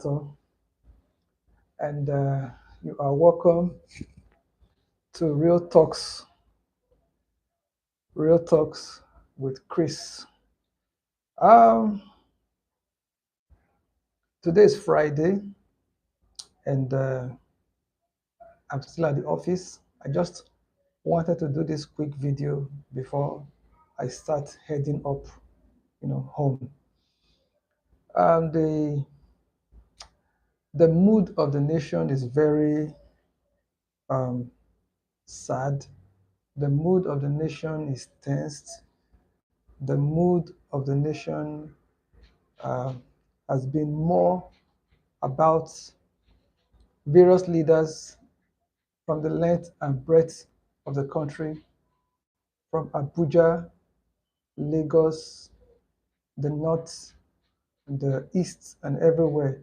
Ekhator, and you are welcome to Real Talks with Chris. Today is Friday, and I'm still at the office. I just wanted to do this quick video before I start heading up, home. The mood of the nation is very sad. The mood of the nation is tensed. The mood of the nation has been more about various leaders from the length and breadth of the country, from Abuja, Lagos, the north, the east, and everywhere.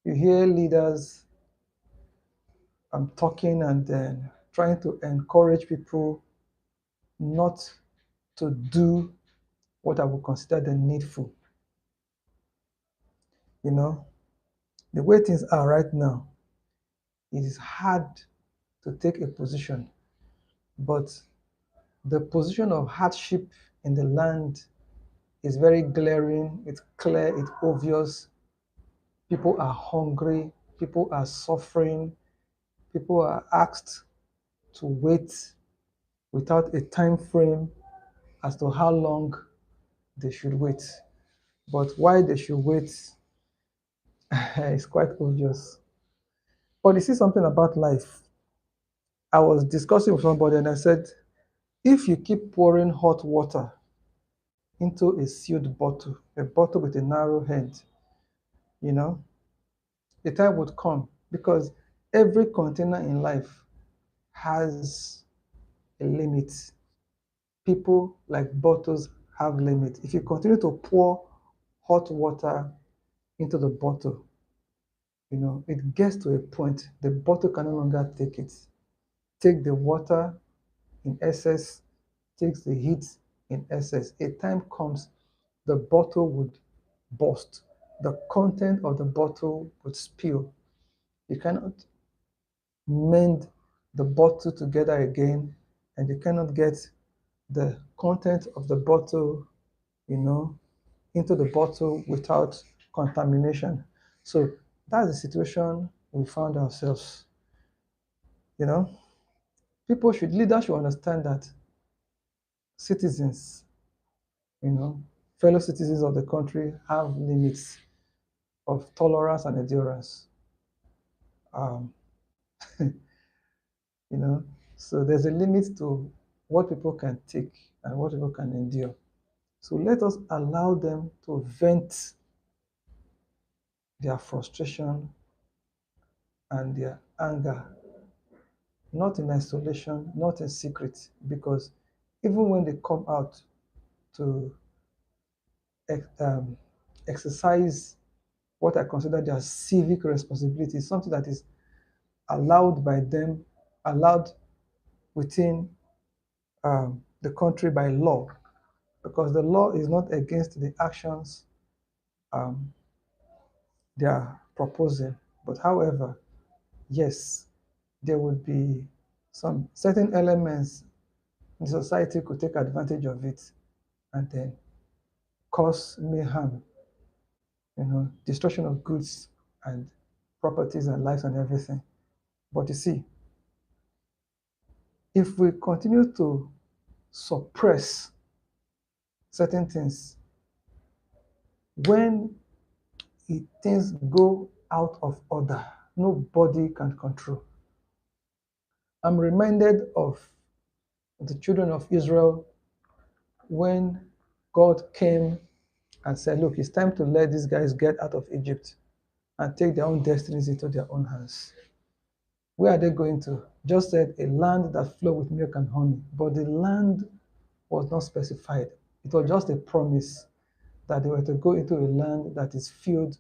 You hear leaders talking and then trying to encourage people not to do what I would consider the needful. The way things are right now, it is hard to take a position, but the position of hardship in the land is very glaring, it's clear, it's obvious. People are hungry, people are suffering, people are asked to wait without a time frame as to how long they should wait. But why they should wait is quite obvious. But you see something about life. I was discussing with somebody and I said, if you keep pouring hot water into a sealed bottle, a bottle with a narrow head, the time would come, because every container in life has a limit. People, like bottles, have limits. If you continue to pour hot water into the bottle, it gets to a point the bottle can no longer take it. Take the water in excess, takes the heat in excess. A time comes the bottle would burst. The content of the bottle would spill. You cannot mend the bottle together again, and you cannot get the content of the bottle, into the bottle without contamination. So that's the situation we found ourselves. Leaders should understand that citizens, fellow citizens of the country have limits of tolerance and endurance. So there's a limit to what people can take and what people can endure. So let us allow them to vent their frustration and their anger, not in isolation, not in secret, because even when they come out to exercise what I consider their civic responsibility, something that is allowed by them, allowed within the country by law, because the law is not against the actions they are proposing. But however, yes, there would be some certain elements in society could take advantage of it and then cause mayhem, destruction of goods and properties and lives and everything. But you see, if we continue to suppress certain things, when things go out of order, nobody can control. I'm reminded of the children of Israel when God came and said, look, it's time to let these guys get out of Egypt and take their own destinies into their own hands. Where are they going to? Just said a land that flows with milk and honey, but the land was not specified. It was just a promise that they were to go into a land that is filled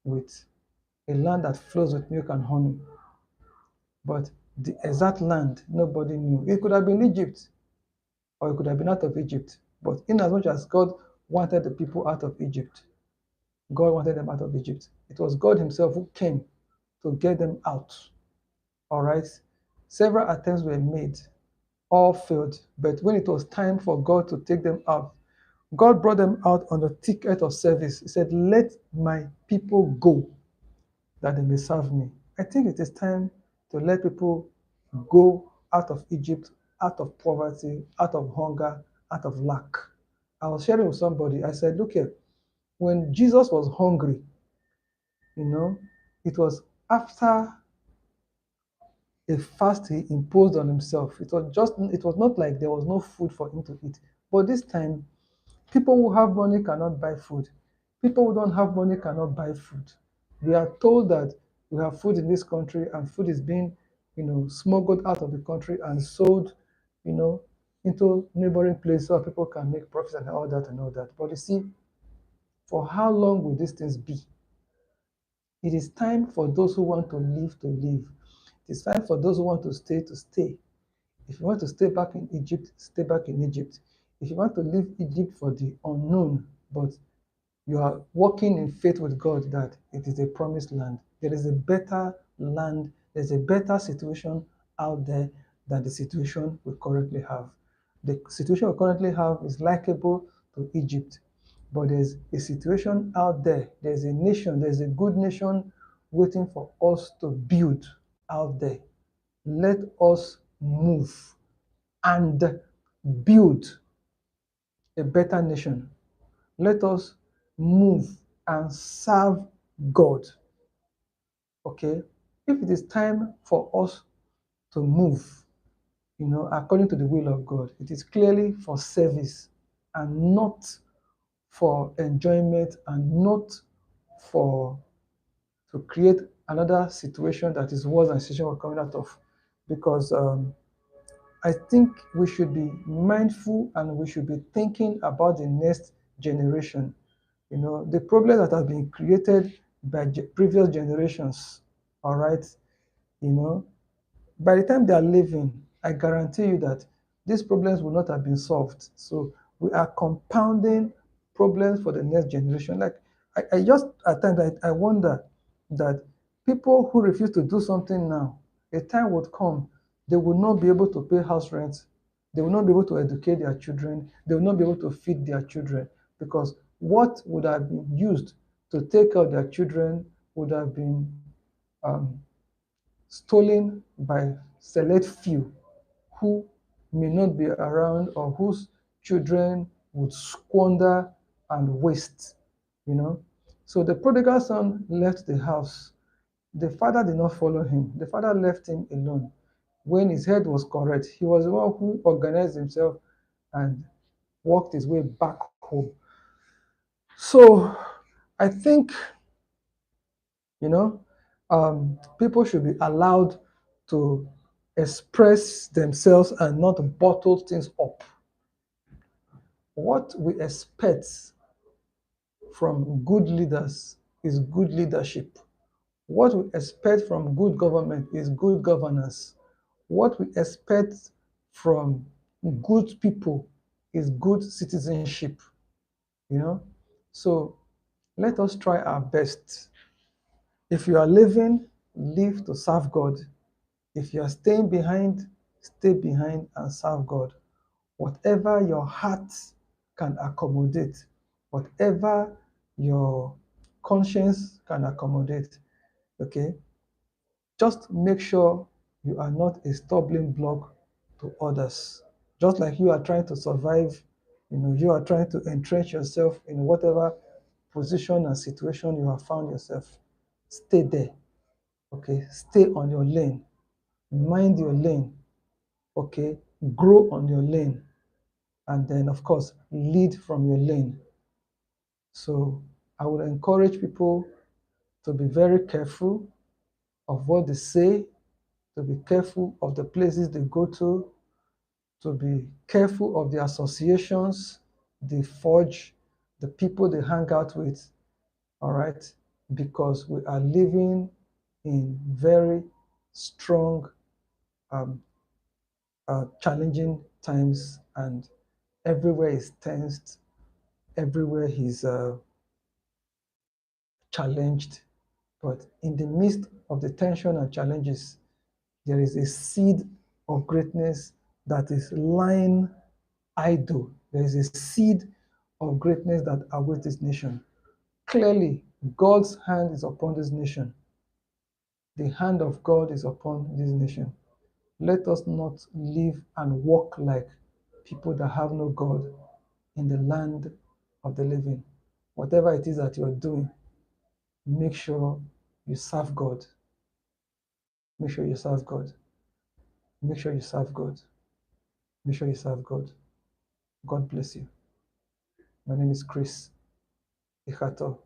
with a land that flows with milk and honey. But the exact land, nobody knew. It could have been Egypt, or it could have been out of Egypt. But in as much as God wanted the people out of Egypt, God wanted them out of Egypt. It was God himself who came to get them out. All right. Several attempts were made, all failed. But when it was time for God to take them out, God brought them out on the ticket of service. He said, "Let my people go, that they may serve me." I think it is time to let people go out of Egypt, out of poverty, out of hunger, out of lack. I was sharing with somebody. I said, "Look here, when Jesus was hungry, you know, it was after a fast he imposed on himself. It was not like there was no food for him to eat. But this time, people who have money cannot buy food. People who don't have money cannot buy food. We are told that we have food in this country and food is being, smuggled out of the country and sold, you know, into neighboring places so people can make profits and all that and all that. But you see, for how long will these things be? It is time for those who want to live to live. It is time for those who want to stay to stay. If you want to stay back in Egypt, stay back in Egypt. If you want to leave Egypt for the unknown, but you are walking in faith with God that it is a promised land, there is a better land, there's a better situation out there than the situation we currently have. The situation we currently have is likable to Egypt, but there's a situation out there, there's a nation, there's a good nation waiting for us to build out there. Let us move and build a better nation. Let us move and serve God. Okay? If it is time for us to move, according to the will of God, it is clearly for service and not for enjoyment and not for to create another situation that is worse than the situation we're coming out of. Because I think we should be mindful and we should be thinking about the next generation. The problems that have been created by previous generations, all right, by the time they are living, I guarantee you that these problems will not have been solved. So we are compounding problems for the next generation. Like I just at times I wonder that people who refuse to do something now, a time would come, they will not be able to pay house rent, they will not be able to educate their children, they will not be able to feed their children, because what would have been used to take care of their children would have been stolen by select few who may not be around or whose children would squander and waste, So the prodigal son left the house. The father did not follow him. The father left him alone. When his head was correct, he was the one who organized himself and walked his way back home. So I think, people should be allowed to express themselves and not bottle things up. What we expect from good leaders is good leadership. What we expect from good government is good governance. What we expect from good people is good citizenship. So let us try our best. If you are living, live to serve God. If you are staying behind, stay behind and serve God. Whatever your heart can accommodate, whatever your conscience can accommodate, okay? Just make sure you are not a stumbling block to others. Just like you are trying to survive, you are trying to entrench yourself in whatever position and situation you have found yourself. Stay there, okay? Stay on your lane. Mind your lane, okay? Grow on your lane. And then, of course, lead from your lane. So I would encourage people to be very careful of what they say, to be careful of the places they go to be careful of the associations they forge, the people they hang out with, all right? Because we are living in very strong, challenging times, and everywhere is tensed, everywhere is challenged, But in the midst of the tension and challenges, there is a seed of greatness that is lying idle. There is a seed of greatness that awaits this nation. Clearly, God's hand is upon this nation. The hand of God is upon this nation. Let us not live and walk like people that have no God in the land of the living. Whatever it is that you are doing, make sure you serve God. Make sure you serve God. Make sure you serve God. Make sure you serve God. God bless you. My name is Chris Ekhator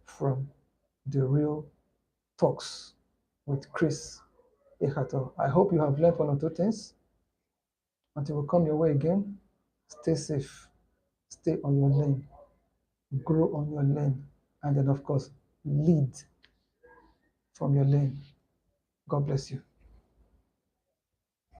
from The Real Talks with Chris Ekhator. I hope you have learned one or two things. Until we come your way again, stay safe, stay on your lane, grow on your lane, and then, of course, lead from your lane. God bless you.